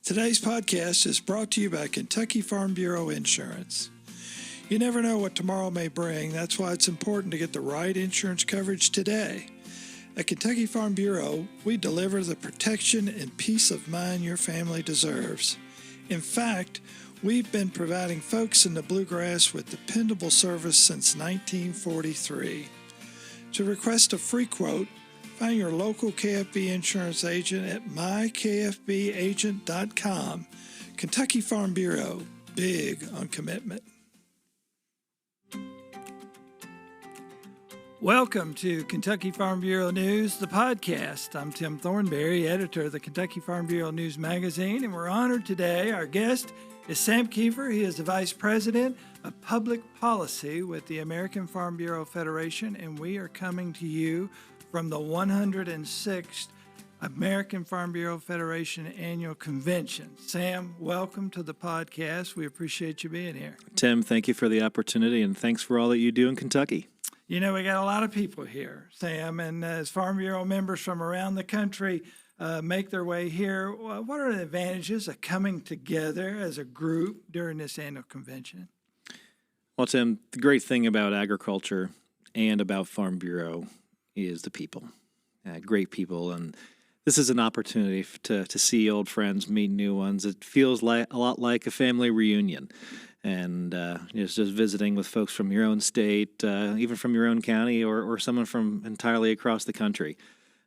Today's podcast is brought to you by Kentucky Farm Bureau Insurance. You never know what tomorrow may bring. That's why it's important to get the right insurance coverage today. At Kentucky Farm Bureau, we deliver the protection and peace of mind your family deserves. In fact, we've been providing folks in the bluegrass with dependable service since 1943. To request a free quote, find your local KFB insurance agent at mykfbagent.com. Kentucky Farm Bureau, big on commitment. Welcome to Kentucky Farm Bureau News, the podcast. I'm Tim Thornberry, editor of the Kentucky Farm Bureau News magazine, and we're honored today. Our guest is Sam Kieffer. He is the Vice President of Public Policy with the American Farm Bureau Federation, and we are coming to you from the 106th American Farm Bureau Federation Annual Convention. Sam, welcome to the podcast. We appreciate you being here. Tim, thank you for the opportunity, and thanks for all that you do in Kentucky. You know, we got a lot of people here, Sam, and as Farm Bureau members from around the country make their way here, what are the advantages of coming together as a group during this annual convention? Well, Tim, the great thing about agriculture and about Farm Bureau is the people, great people, and this is an opportunity to see old friends, meet new ones. It feels like a lot like a family reunion. And just visiting with folks from your own state, even from your own county, or someone from entirely across the country.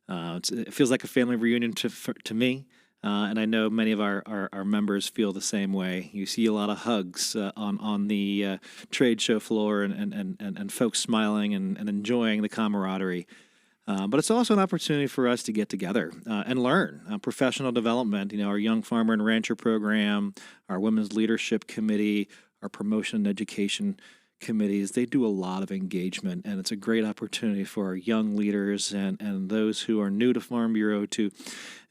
It feels like a family reunion to me, and I know many of our members feel the same way. You see a lot of hugs on the trade show floor, and folks smiling and enjoying the camaraderie. But it's also an opportunity for us to get together and learn professional development. You know, our Young Farmer and Rancher program, our Women's Leadership Committee, our Promotion and Education committees, they do a lot of engagement, and it's a great opportunity for our young leaders and those who are new to Farm Bureau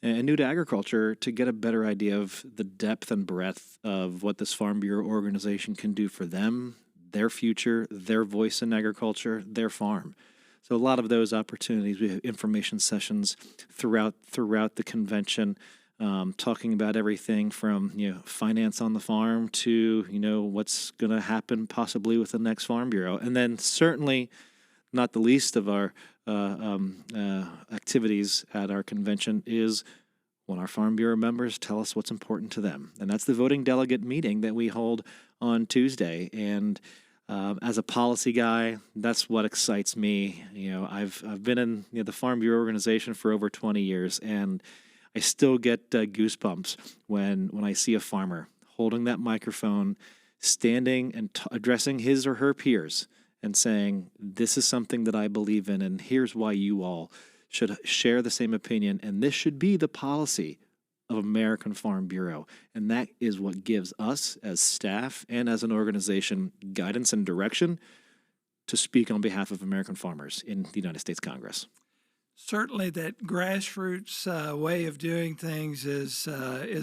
and new to agriculture to get a better idea of the depth and breadth of what this Farm Bureau organization can do for them, their future, their voice in agriculture, their farm. So a lot of those opportunities, we have information sessions throughout the convention, talking about everything from finance on the farm to what's going to happen possibly with the next Farm Bureau, and then certainly not the least of our activities at our convention is when our Farm Bureau members tell us what's important to them, and that's the voting delegate meeting that we hold on Tuesday. And as a policy guy, that's what excites me. I've been in the Farm Bureau organization for over 20 years, and I still get goosebumps when I see a farmer holding that microphone, standing and addressing his or her peers and saying, "This is something that I believe in, and here's why you all should share the same opinion, and this should be the policy of American Farm Bureau." And that is what gives us as staff and as an organization guidance and direction to speak on behalf of American farmers in the United States Congress. Certainly that grassroots way of doing things is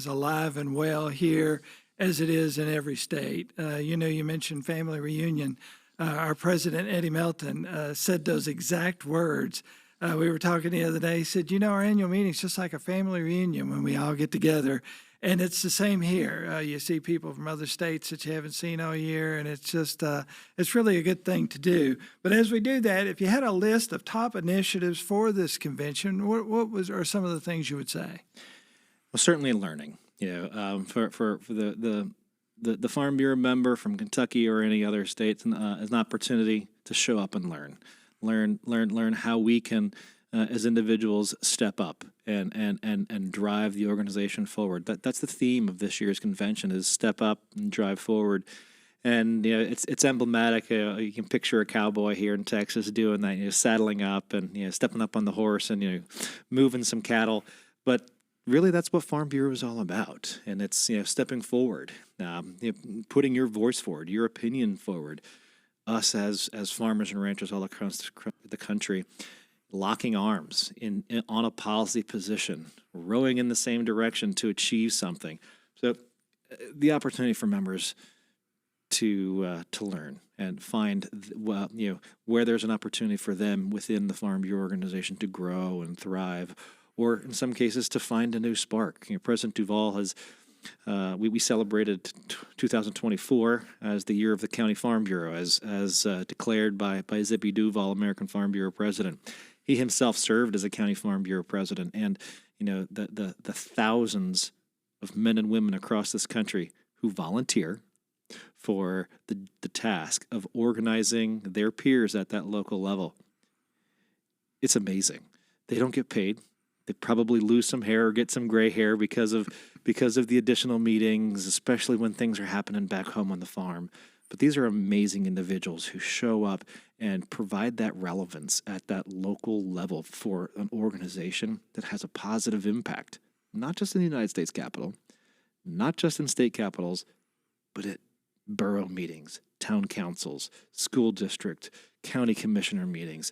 alive and well here, as it is in every state. You mentioned family reunion. Our president, Eddie Melton, said those exact words. We were talking the other day. He said, our annual meeting is just like a family reunion when we all get together. And it's the same here. You see people from other states that you haven't seen all year, and it's just, it's really a good thing to do. But as we do that, if you had a list of top initiatives for this convention, what are some of the things you would say? Well, certainly learning. For the Farm Bureau member from Kentucky or any other state, is an opportunity to show up and learn how we can, as individuals, step up and drive the organization forward. That's the theme of this year's convention: is step up and drive forward. And it's emblematic. You can picture a cowboy here in Texas doing that, saddling up and stepping up on the horse and moving some cattle. But really, that's what Farm Bureau is all about, and it's stepping forward, putting your voice forward, your opinion forward. Us as farmers and ranchers all across the country, locking arms on a policy position, rowing in the same direction to achieve something. So the opportunity for members to learn and find where there's an opportunity for them within the Farm Bureau organization to grow and thrive, or in some cases to find a new spark. President Duvall has we celebrated 2024 as the year of the County Farm Bureau, as declared by Zippy Duval, American Farm Bureau president. He himself served as a County Farm Bureau president, and the thousands of men and women across this country who volunteer for the task of organizing their peers at that local level. It's amazing. They don't get paid. They probably lose some hair or get some gray hair because of the additional meetings, especially when things are happening back home on the farm. But these are amazing individuals who show up and provide that relevance at that local level for an organization that has a positive impact, not just in the United States Capitol, not just in state capitals, but at borough meetings, town councils, school district, county commissioner meetings.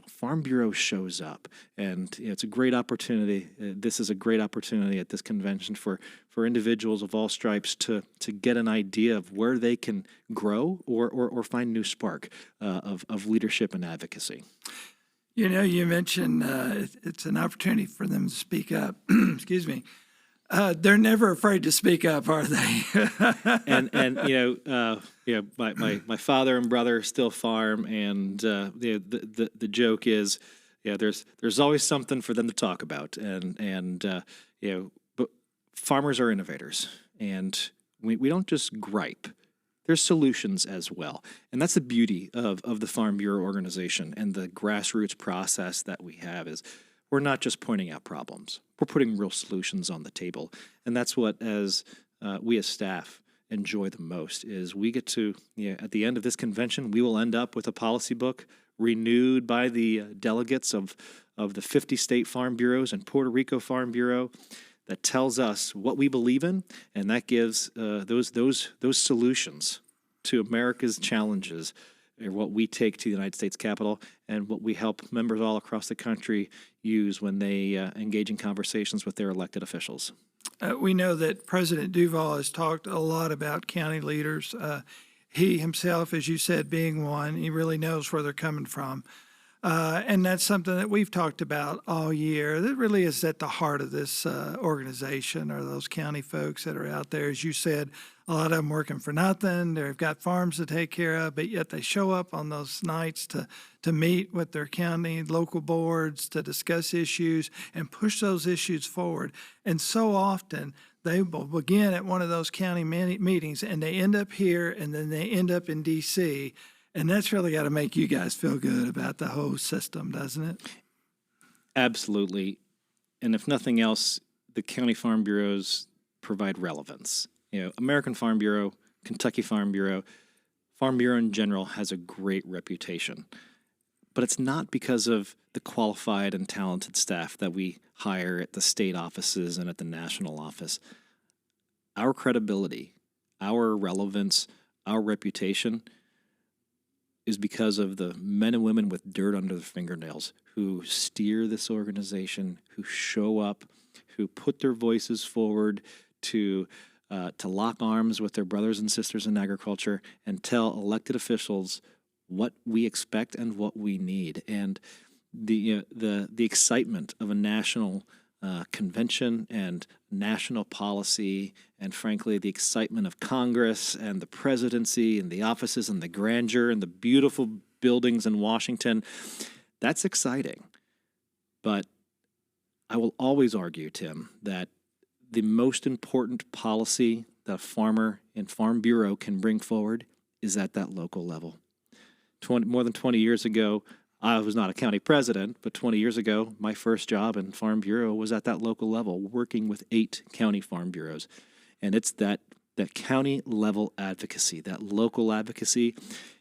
Farm Bureau shows up, and it's a great opportunity. This is a great opportunity at this convention for individuals of all stripes to get an idea of where they can grow or find new spark of leadership and advocacy. You mentioned it's an opportunity for them to speak up. Excuse me. They're never afraid to speak up, are they? My father and brother still farm, and the joke is, there's always something for them to talk about, but farmers are innovators, and we don't just gripe. There's solutions as well, and that's the beauty of the Farm Bureau organization and the grassroots process that we have is. We're not just pointing out problems. We're putting real solutions on the table. And that's what, we as staff enjoy the most, is we get to, at the end of this convention, we will end up with a policy book renewed by the delegates of the 50 state farm bureaus and Puerto Rico Farm Bureau that tells us what we believe in, and that gives those solutions to America's challenges or what we take to the United States Capitol and what we help members all across the country use when they engage in conversations with their elected officials. We know that President Duval has talked a lot about county leaders. He himself, as you said, being one, he really knows where they're coming from. And that's something that we've talked about all year. That really is at the heart of this organization, are those county folks that are out there. As you said, a lot of them working for nothing. They've got farms to take care of, but yet they show up on those nights to meet with their county, local boards, to discuss issues and push those issues forward. And so often they will begin at one of those county meetings and they end up here and then they end up in D.C., and that's really got to make you guys feel good about the whole system, doesn't it? Absolutely. And if nothing else, the county farm bureaus provide relevance. American Farm Bureau, Kentucky Farm Bureau in general has a great reputation. But it's not because of the qualified and talented staff that we hire at the state offices and at the national office. Our credibility, our relevance, our reputation is because of the men and women with dirt under their fingernails who steer this organization, who show up, who put their voices forward to lock arms with their brothers and sisters in agriculture and tell elected officials what we expect and what we need. And the excitement of a national convention and national policy, and frankly, the excitement of Congress and the presidency and the offices and the grandeur and the beautiful buildings in Washington, that's exciting. But I will always argue, Tim, that the most important policy that a farmer and Farm Bureau can bring forward is at that local level. More than 20 years ago, I was not a county president, but 20 years ago, my first job in Farm Bureau was at that local level, working with 8 county farm bureaus. And it's that county level advocacy, that local advocacy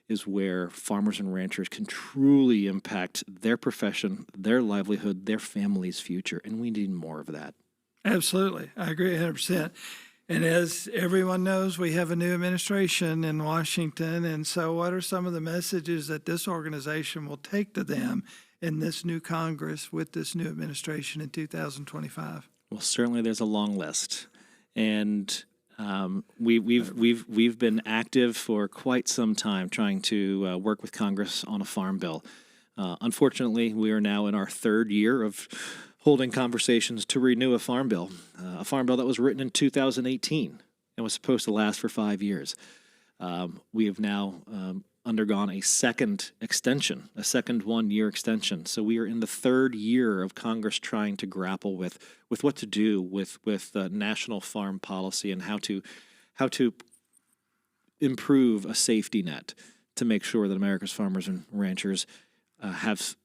is where farmers and ranchers can truly impact their profession, their livelihood, their family's future. And we need more of that. Absolutely. I agree 100%. And as everyone knows, we have a new administration in Washington. And so what are some of the messages that this organization will take to them in this new Congress with this new administration in 2025? Well, certainly there's a long list. And we've been active for quite some time trying to work with Congress on a farm bill. Unfortunately, we are now in our 3rd year of holding conversations to renew a farm bill that was written in 2018 and was supposed to last for 5 years. We have now undergone a second extension, a second 1-year extension. So we are in the third year of Congress trying to grapple with what to do with national farm policy and how to improve a safety net to make sure that America's farmers and ranchers have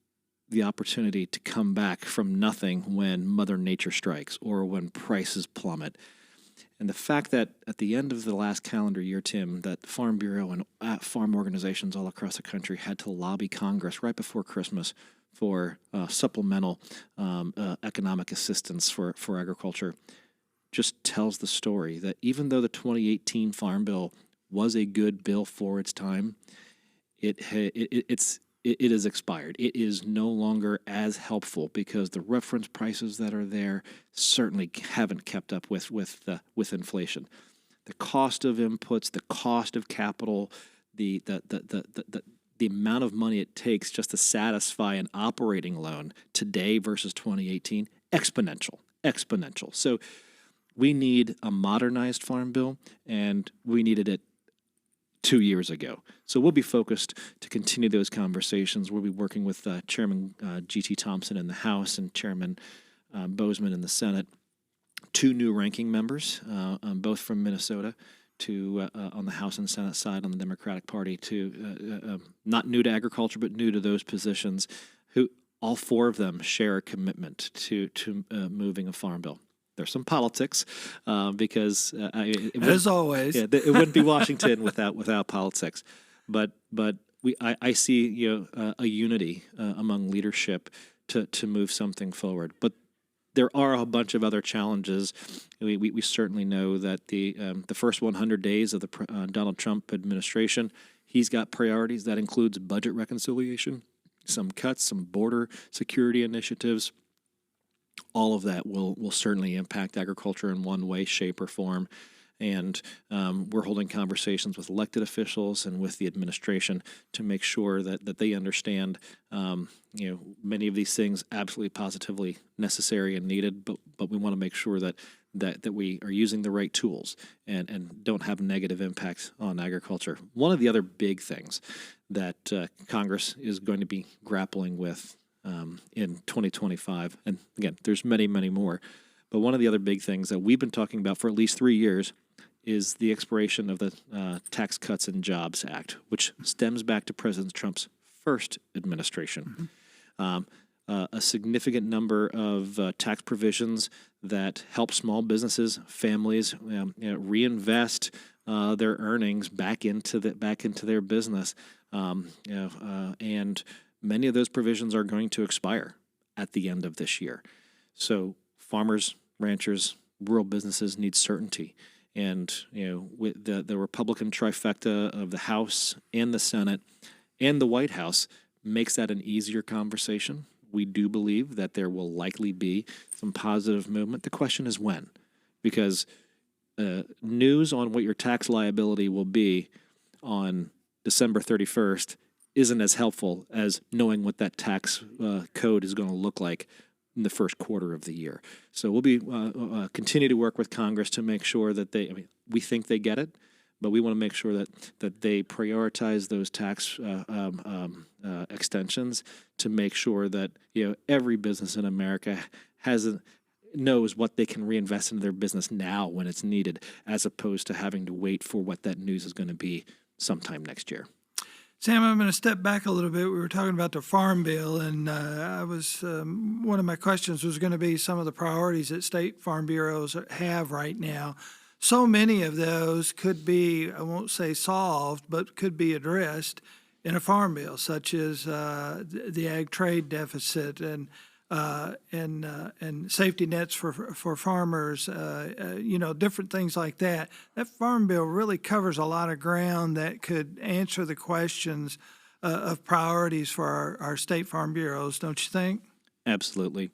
the opportunity to come back from nothing when Mother Nature strikes or when prices plummet. And the fact that at the end of the last calendar year, Tim, that Farm Bureau and farm organizations all across the country had to lobby Congress right before Christmas for supplemental economic assistance for agriculture just tells the story that even though the 2018 Farm Bill was a good bill for its time, it is expired. It is no longer as helpful because the reference prices that are there certainly haven't kept up with inflation. The cost of inputs, the cost of capital, the amount of money it takes just to satisfy an operating loan today versus 2018, exponential. So we need a modernized farm bill, and we needed it 2 years ago. So we'll be focused to continue those conversations. We'll be working with Chairman G.T. Thompson in the House and Chairman Bozeman in the Senate, 2 new ranking members, both from Minnesota, to on the House and Senate side on the Democratic Party, to not new to agriculture, but new to those positions, who all 4 of them share a commitment to moving a farm bill. There's some politics because as always, it wouldn't be Washington without politics. But I see a unity among leadership to move something forward. But there are a bunch of other challenges. We certainly know that the first 100 days of the Donald Trump administration, he's got priorities. That includes budget reconciliation, some cuts, some border security initiatives. All of that will certainly impact agriculture in one way, shape, or form. And we're holding conversations with elected officials and with the administration to make sure that they understand, many of these things absolutely positively necessary and needed, but we want to make sure that we are using the right tools and don't have negative impacts on agriculture. One of the other big things that Congress is going to be grappling with in 2025, and again, there's many, many more, but one of the other big things that we've been talking about for at least 3 years is the expiration of the Tax Cuts and Jobs Act, which stems back to President Trump's first administration. A significant number of tax provisions that help small businesses, families reinvest their earnings back into their business, and many of those provisions are going to expire at the end of this year. So farmers, ranchers, rural businesses need certainty. And with the Republican trifecta of the House and the Senate and the White House makes that an easier conversation. We do believe that there will likely be some positive movement. The question is when, because news on what your tax liability will be on December 31st isn't as helpful as knowing what that tax code is going to look like in the first quarter of the year. So we'll be continue to work with Congress to make sure that we think they get it, but we want to make sure that they prioritize those tax extensions to make sure that every business in America knows what they can reinvest into their business now when it's needed, as opposed to having to wait for what that news is going to be sometime next year. Sam, I'm going to step back a little bit. We were talking about the Farm Bill, and one of my questions was going to be some of the priorities that state farm bureaus have right now. So many of those could be, I won't say solved, but could be addressed in a Farm Bill, such as the ag trade deficit and safety nets for farmers, different things like that. That Farm Bill really covers a lot of ground that could answer the questions of priorities for our state farm bureaus, don't you think? Absolutely.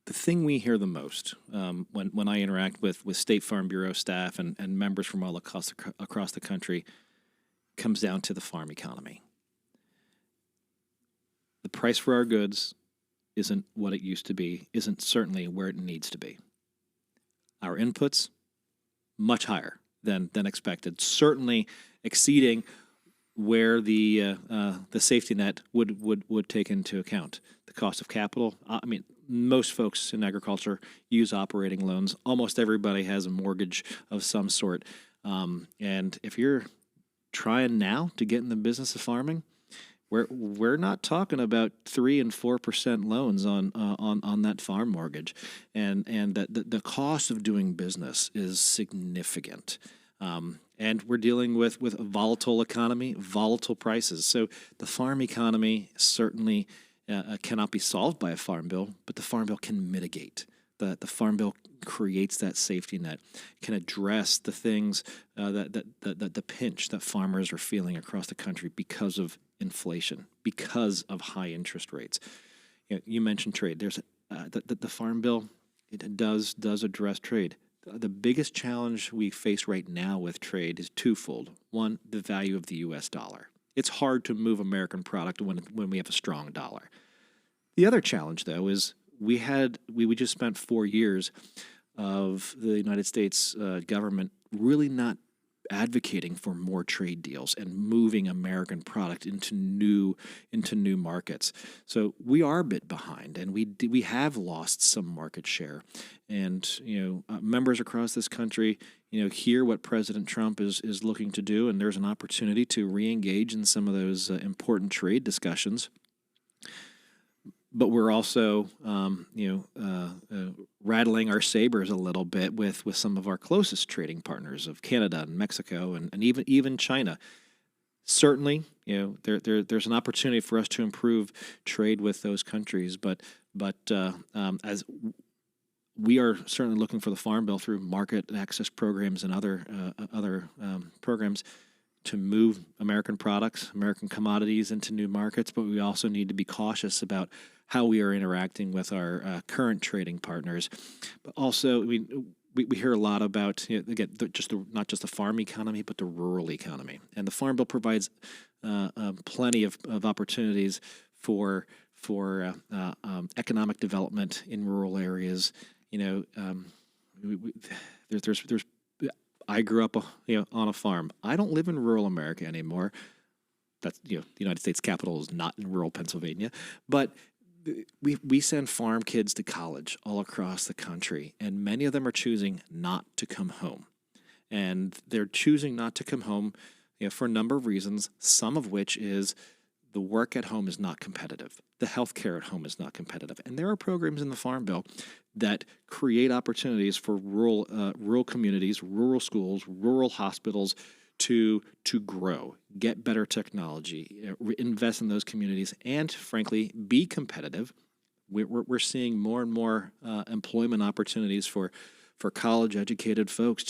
The thing we hear the most when I interact with State Farm Bureau staff and members from all across the country comes down to the farm economy. The price for our goods isn't what it used to be, isn't certainly where it needs to be. Our inputs, much higher than expected, certainly exceeding where the safety net would take into account. The cost of capital. I mean, most folks in agriculture use operating loans. Almost everybody has a mortgage of some sort. And if you're trying now to get in the business of farming, we're not talking about 3% and 4% loans on that farm mortgage, and that the cost of doing business is significant. And we're dealing with a volatile economy, volatile prices. So the farm economy certainly cannot be solved by a farm bill, but the farm bill can mitigate. The farm bill creates that safety net, can address the things that the pinch that farmers are feeling across the country because of inflation, because of high interest rates. You mentioned trade. There's the farm bill. It does address trade. The biggest challenge we face right now with trade is twofold. One, the value of the U.S. dollar. It's hard to move American product when we have a strong dollar. The other challenge, though, is we just spent 4 years of the United States government really not advocating for more trade deals and moving American product into new markets. So we are a bit behind, and we have lost some market share. And members across this country, hear what President Trump is looking to do, and there's an opportunity to re-engage in some of those important trade discussions. But we're also, rattling our sabers a little bit with some of our closest trading partners of Canada and Mexico and even China. Certainly, there's an opportunity for us to improve trade with those countries. But as we are certainly looking for the Farm Bill through market access programs and other programs to move American products, American commodities into new markets, but we also need to be cautious about how we are interacting with our current trading partners. But also, we hear a lot about, again, not just the farm economy, but the rural economy. And the Farm Bill provides plenty of opportunities for economic development in rural areas. There's I grew up, on a farm. I don't live in rural America anymore. That's, the United States capital is not in rural Pennsylvania, but we send farm kids to college all across the country, and many of them are choosing not to come home. And they're choosing not to come home, for a number of reasons, some of which is the work at home is not competitive. The health care at home is not competitive. And there are programs in the Farm Bill that create opportunities for rural communities, rural schools, rural hospitals to grow, get better technology, invest in those communities, and frankly, be competitive. We're seeing more and more employment opportunities for college-educated folks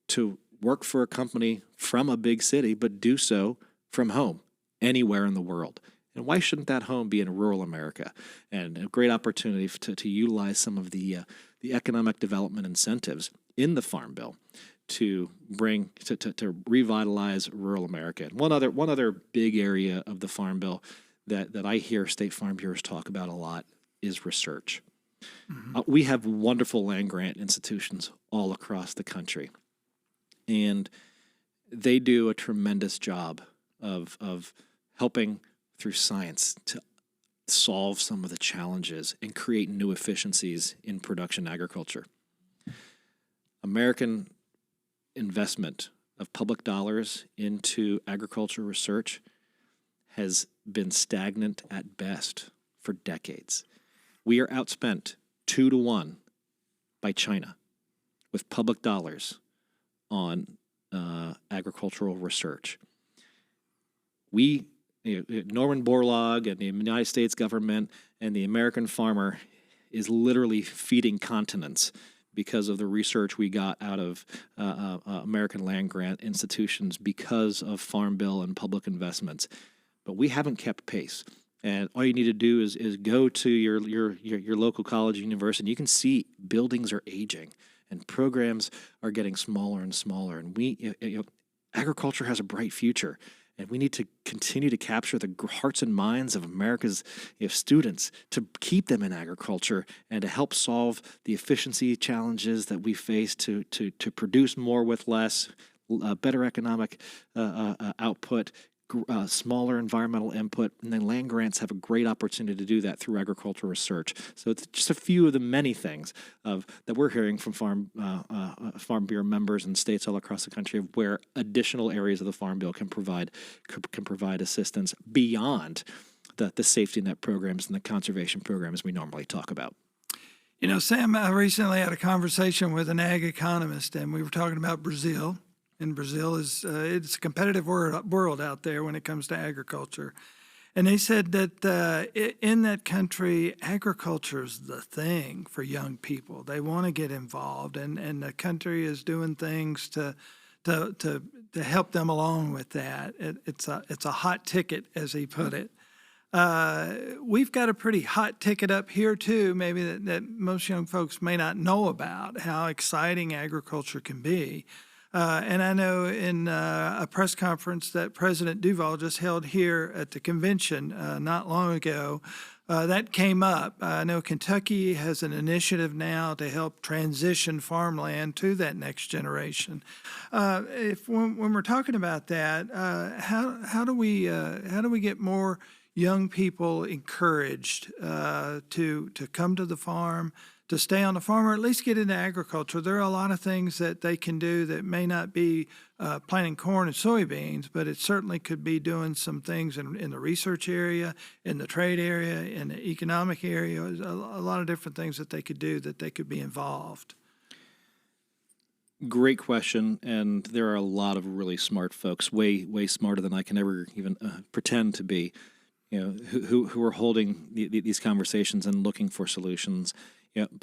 to work for a company from a big city, but do so from home, anywhere in the world. And why shouldn't that home be in rural America? And a great opportunity to utilize some of the economic development incentives in the Farm Bill to bring to revitalize rural America. And one other big area of the Farm Bill that I hear state farm bureaus talk about a lot is research. Mm-hmm. We have wonderful land grant institutions all across the country, and they do a tremendous job of helping through science to solve some of the challenges and create new efficiencies in production agriculture. American investment of public dollars into agriculture research has been stagnant at best for decades. We are outspent 2-1 by China with public dollars on agricultural research. Norman Borlaug and the United States government and the American farmer is literally feeding continents because of the research we got out of American land grant institutions because of Farm Bill and public investments. But we haven't kept pace. And all you need to do is go to your local college or university, and you can see buildings are aging and programs are getting smaller and smaller. And agriculture has a bright future. And we need to continue to capture the hearts and minds of America's students, to keep them in agriculture and to help solve the efficiency challenges that we face, to produce more with less, better economic output, smaller environmental input, and then land grants have a great opportunity to do that through agricultural research. So it's just a few of the many things that we're hearing from Farm Bureau members and states all across the country of where additional areas of the Farm Bill can provide assistance beyond the safety net programs and the conservation programs we normally talk about. You know, Sam, I recently had a conversation with an ag economist, and we were talking about Brazil. And Brazil is it's a competitive world out there when it comes to agriculture. And they said that in that country, agriculture is the thing for young people. They want to get involved, and the country is doing things to help them along with that. It's a hot ticket, as he put it. We've got a pretty hot ticket up here too, maybe that most young folks may not know about, how exciting agriculture can be. And I know in a press conference that President Duval just held here at the convention not long ago, that came up. I know Kentucky has an initiative now to help transition farmland to that next generation. When we're talking about that, how do we get more young people encouraged to come to the farm, to stay on the farm, or at least get into agriculture? There are a lot of things that they can do that may not be planting corn and soybeans, but it certainly could be doing some things in the research area, in the trade area, in the economic area, a lot of different things that they could do, that they could be involved. Great question, and there are a lot of really smart folks, way smarter than I can ever even pretend to be, who are holding these conversations and looking for solutions.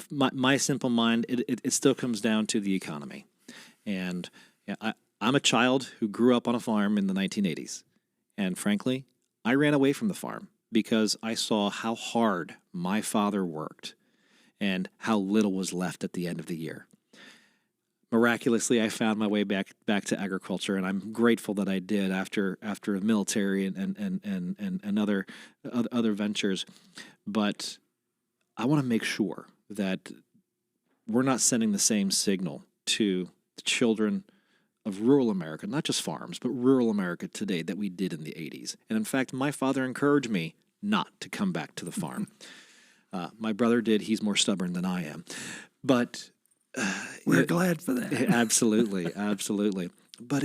My simple mind, it still comes down to the economy. And I'm a child who grew up on a farm in the 1980s. And frankly, I ran away from the farm because I saw how hard my father worked and how little was left at the end of the year. Miraculously, I found my way back to agriculture, and I'm grateful that I did after the military and other ventures. But I want to make sure that we're not sending the same signal to the children of rural America, not just farms, but rural America today that we did in the 80s. And in fact, my father encouraged me not to come back to the farm. My brother did. He's more stubborn than I am. But we're glad for that. Absolutely. But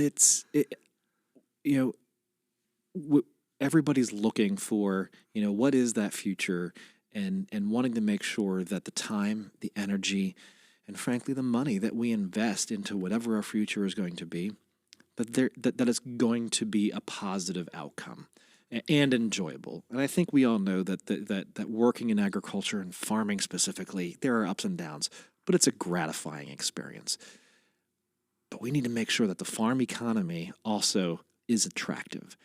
everybody's looking for, what is that future? And wanting to make sure that the time, the energy, and frankly the money that we invest into whatever our future is going to be, that it's going to be a positive outcome and enjoyable. And I think we all know that working in agriculture and farming specifically, there are ups and downs, but it's a gratifying experience. But we need to make sure that the farm economy also is attractive,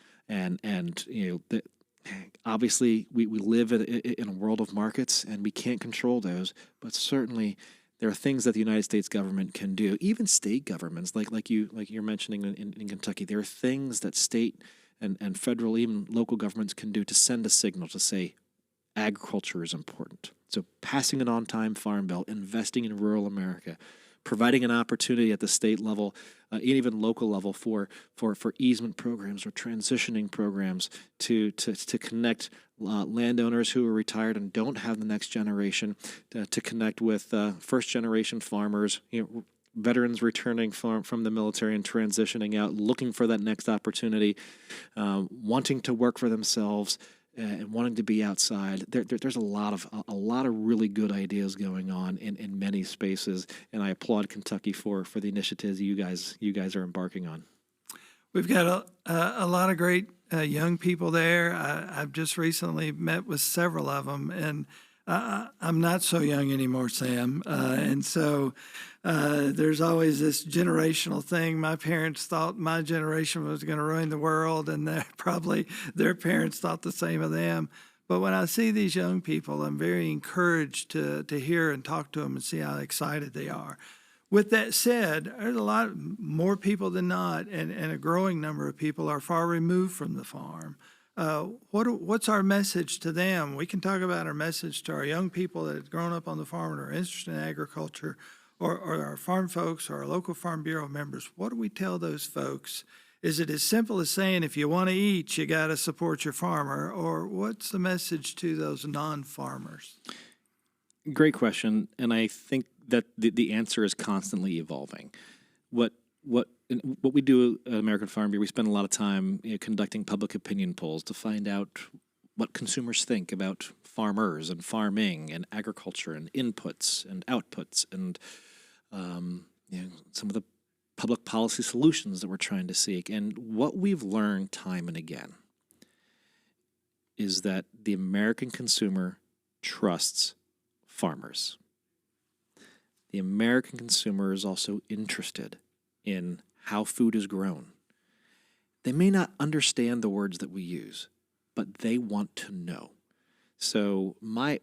obviously, we live in a world of markets, and we can't control those. But certainly, there are things that the United States government can do. Even state governments, like you're mentioning in Kentucky, there are things that state and federal, even local governments can do to send a signal to say agriculture is important. So passing an on-time farm bill, investing in rural America, providing an opportunity at the state level, even local level for easement programs or transitioning programs to connect landowners who are retired and don't have the next generation, to connect with first-generation farmers, veterans returning from the military and transitioning out, looking for that next opportunity, wanting to work for themselves, and wanting to be outside. There's a lot of really good ideas going on in many spaces, and I applaud Kentucky for the initiatives you guys are embarking on. We've got a lot of great young people there. I've just recently met with several of them, and I'm not so young anymore, Sam. And so there's always this generational thing. My parents thought my generation was going to ruin the world, and their parents thought the same of them. But when I see these young people, I'm very encouraged to hear and talk to them and see how excited they are. With that said, there's a lot more people than not, and a growing number of people are far removed from the farm. What's our message to them? We can talk about our message to our young people that have grown up on the farm and are interested in agriculture, or our farm folks or our local Farm Bureau members. What do we tell those folks? Is it as simple as saying, if you want to eat, you got to support your farmer? Or what's the message to those non-farmers? Great question, and I think that the answer is constantly evolving. What we do at American Farm Bureau, we spend a lot of time conducting public opinion polls to find out what consumers think about farmers and farming and agriculture and inputs and outputs and some of the public policy solutions that we're trying to seek. And what we've learned time and again is that the American consumer trusts farmers. The American consumer is also interested in how food is grown. They may not understand the words that we use, but they want to know. So my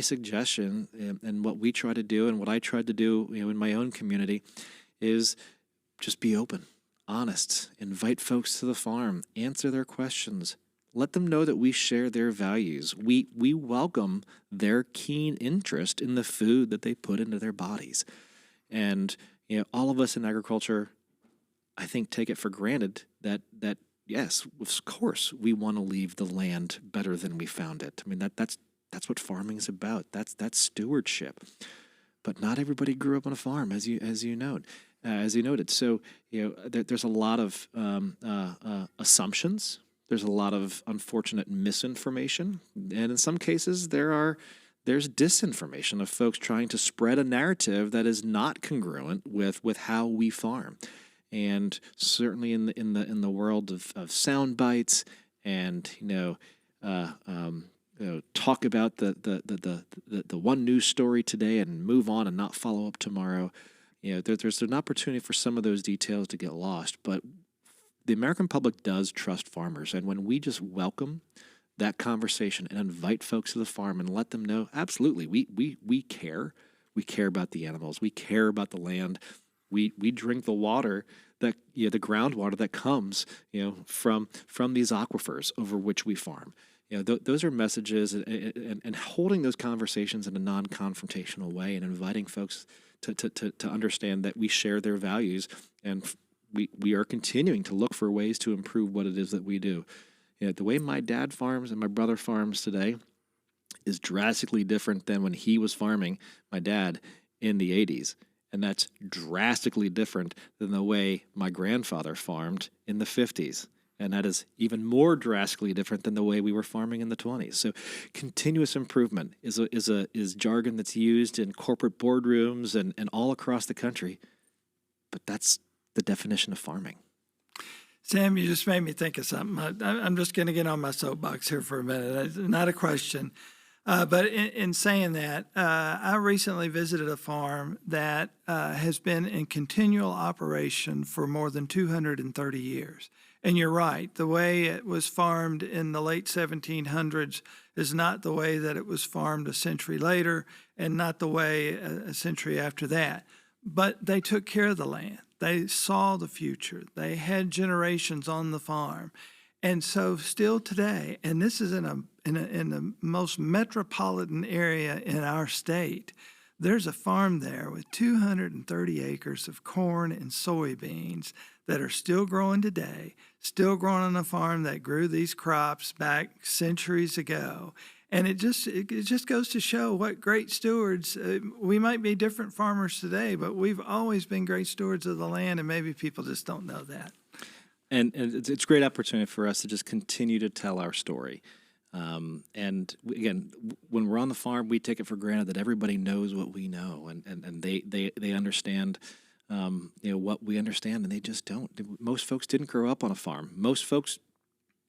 suggestion, and what we try to do and what I tried to do in my own community, is just be open, honest, invite folks to the farm, answer their questions, let them know that we share their values. We welcome their keen interest in the food that they put into their bodies. And all of us in agriculture, I think, take it for granted that yes, of course, we want to leave the land better than we found it. I mean, that's what farming is about. That's stewardship. But not everybody grew up on a farm, as you noted. So there's a lot of assumptions. There's a lot of unfortunate misinformation, and in some cases there's disinformation of folks trying to spread a narrative that is not congruent with how we farm. And certainly in the world of sound bites and talk about the one news story today and move on and not follow up tomorrow. There's an opportunity for some of those details to get lost, but the American public does trust farmers, and when we just welcome that conversation and invite folks to the farm and let them know, absolutely, we care. We care about the animals. We care about the land. We drink the water that the groundwater that comes from these aquifers over which we farm. Those are messages, and holding those conversations in a non-confrontational way and inviting folks to understand that we share their values, and we are continuing to look for ways to improve what it is that we do. The way my dad farms and my brother farms today is drastically different than when he was farming, my dad, in the 80s. And that's drastically different than the way my grandfather farmed in the 50s. And that is even more drastically different than the way we were farming in the 20s. So continuous improvement is jargon that's used in corporate boardrooms and all across the country. But that's the definition of farming. Sam, you just made me think of something. I'm just going to get on my soapbox here for a minute. Not a question. But in saying that, I recently visited a farm that has been in continual operation for more than 230 years. And you're right, the way it was farmed in the late 1700s is not the way that it was farmed a century later, and not the way a century after that. But they took care of the land. They saw the future. They had generations on the farm. And so still today, and this is in the most metropolitan area in our state, there's a farm there with 230 acres of corn and soybeans that are still growing today, still growing on a farm that grew these crops back centuries ago. And it just goes to show what great stewards, we might be different farmers today, but we've always been great stewards of the land, and maybe people just don't know that. And it's a great opportunity for us to just continue to tell our story. And again, when we're on the farm, we take it for granted that everybody knows what we know, and they understand what we understand, and they just don't. Most folks didn't grow up on a farm. Most folks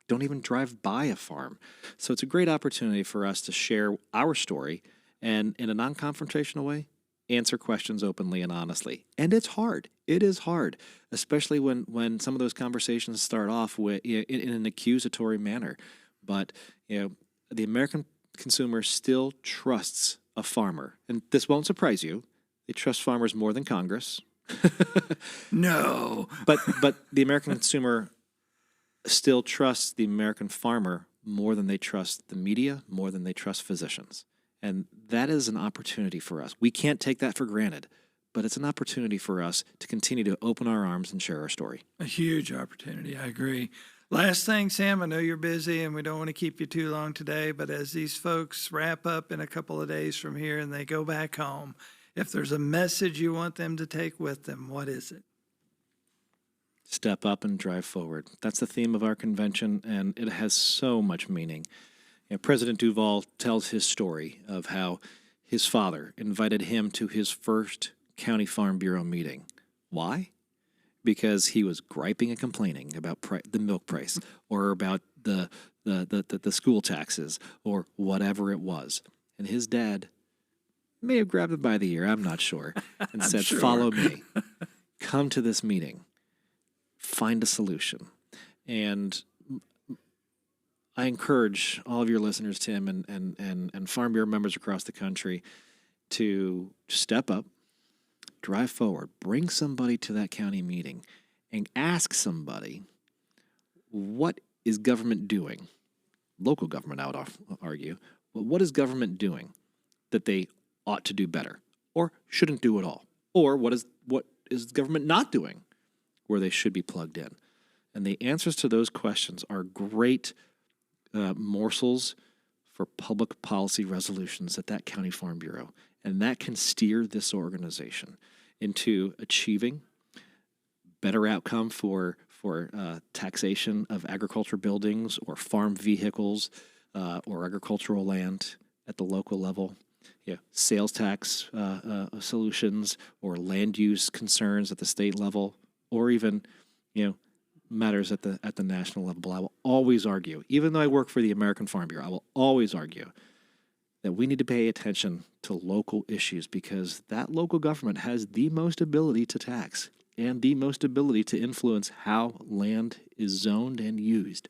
don't even drive by a farm. So it's a great opportunity for us to share our story and, in a non-confrontational way, answer questions openly and honestly. And it's hard. It is hard, especially when some of those conversations start off with in an accusatory manner. But the American consumer still trusts a farmer, and this won't surprise you. They trust farmers more than Congress. No. But the American consumer still trusts the American farmer more than they trust the media, more than they trust physicians. And that is an opportunity for us. We can't take that for granted, but it's an opportunity for us to continue to open our arms and share our story. A huge opportunity. I agree. Last thing, Sam, I know you're busy and we don't want to keep you too long today, but as these folks wrap up in a couple of days from here and they go back home, if there's a message you want them to take with them, what is it? Step up and drive forward. That's the theme of our convention, and it has so much meaning. President Duval tells his story of how his father invited him to his first County Farm Bureau meeting. Why? Because he was griping and complaining about the milk price or about the school taxes or whatever it was. And his dad may have grabbed him by the ear, I'm not sure, and said, sure. Follow me. Come to this meeting. Find a solution. And I encourage all of your listeners, Tim, and Farm Bureau members across the country to step up, drive forward, bring somebody to that county meeting, and ask somebody, what is government doing? Local government, I would argue. But what is government doing that they ought to do better or shouldn't do at all? Or what is government not doing where they should be plugged in? And the answers to those questions are great morsels for public policy resolutions at that County Farm Bureau. And that can steer this organization into achieving better outcome for taxation of agriculture buildings or farm vehicles or agricultural land at the local level. Sales tax solutions or land use concerns at the state level, or even, matters at the national level. I will always argue, even though I work for the American Farm Bureau, I will always argue that we need to pay attention to local issues because that local government has the most ability to tax and the most ability to influence how land is zoned and used.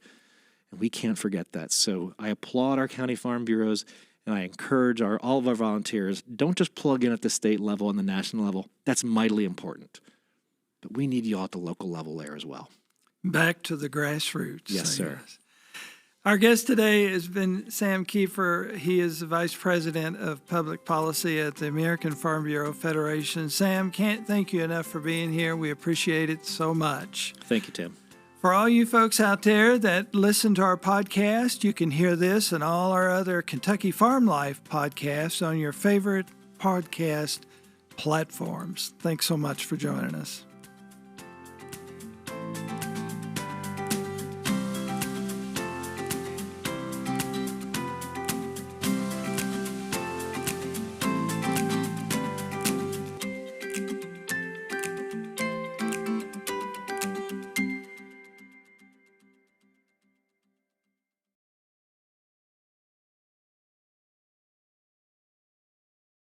And we can't forget that. So I applaud our county farm bureaus, and I encourage all of our volunteers, don't just plug in at the state level and the national level. That's mightily important. But we need you all at the local level there as well. Back to the grassroots. Yes, sir. Yes. Our guest today has been Sam Kieffer. He is the Vice President of Public Policy at the American Farm Bureau Federation. Sam, can't thank you enough for being here. We appreciate it so much. Thank you, Tim. For all you folks out there that listen to our podcast, you can hear this and all our other Kentucky Farm Life podcasts on your favorite podcast platforms. Thanks so much for joining us.